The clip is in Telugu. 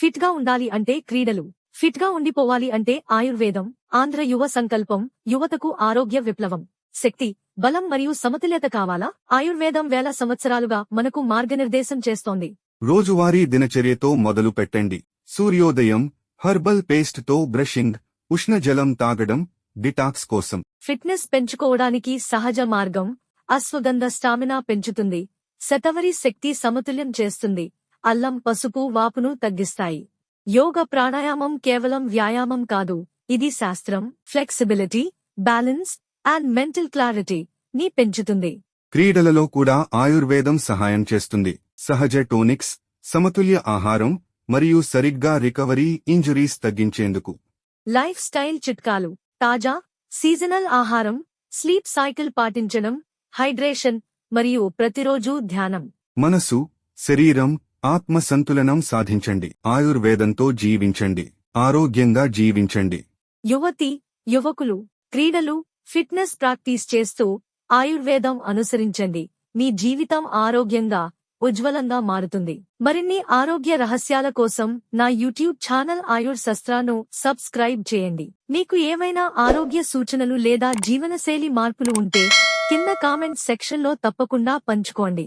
ఫిట్ గా ఉండాలి అంటే క్రీడలు, ఫిట్ గా ఉండిపోవాలి అంటే ఆయుర్వేదం. ఆంధ్ర యువ సంకల్పం, యువతకు ఆరోగ్య విప్లవం. శక్తి, బలం మరియు సమతుల్యత కావాలా? ఆయుర్వేదం వేల సంవత్సరాలుగా మనకు మార్గనిర్దేశం చేస్తోంది. రోజువారీ దినచర్యతో మొదలు పెట్టండి. సూర్యోదయం, హర్బల్ పేస్ట్ తో బ్రషింగ్, ఉష్ణ జలం తాగడం, డిటాక్స్ కోసం. ఫిట్నెస్ పెంచుకోవడానికి సహజ మార్గం. అశ్వగంధ స్టామినా పెంచుతుంది, శతవరి శక్తి సమతుల్యం చేస్తుంది, అల్లం పసుపు వాపును తగ్గిస్తాయి. యోగ ప్రాణాయామం కేవలం వ్యాయామం కాదు, ఇది శాస్త్రం. Flexibility, balance and mental clarity ని పెంచుతుంది. క్రీడలలో కూడా ఆయుర్వేదం సహాయం చేస్తుంది. సహజ టోనిక్స్, సమతుల్య ఆహారం మరియు సరిగ్గా రికవరీ ఇంజురీస్ తగ్గించేందుకు. లైఫ్ స్టైల్ చిట్కాలు, తాజా, సీజనల్ ఆహారం, స్లీప్ సైకిల్ పాటించడం, హైడ్రేషన్ మరియు ప్రతిరోజూ ధ్యానం. మనసు, శరీరం, ఆత్మ సంతులనం సాధించండి. ఆయుర్వేదంతో జీవించండి, ఆరోగ్యంగా జీవించండి. యువతి, యువకులు క్రీడలు, ఫిట్నెస్ ప్రాక్టీస్ చేస్తూ ఆయుర్వేదం అనుసరించండి. మీ జీవితం ఆరోగ్యంగా, ఉజ్వలంగా మారుతుంది. మరిన్ని ఆరోగ్య రహస్యాల కోసం నా యూట్యూబ్ ఛానల్ ఆయుర్ శస్త్రాను సబ్స్క్రైబ్ చేయండి. మీకు ఏమైనా ఆరోగ్య సూచనలు లేదా జీవనశైలి మార్పులు ఉంటే కింద కామెంట్ సెక్షన్లో తప్పకుండా పంచుకోండి.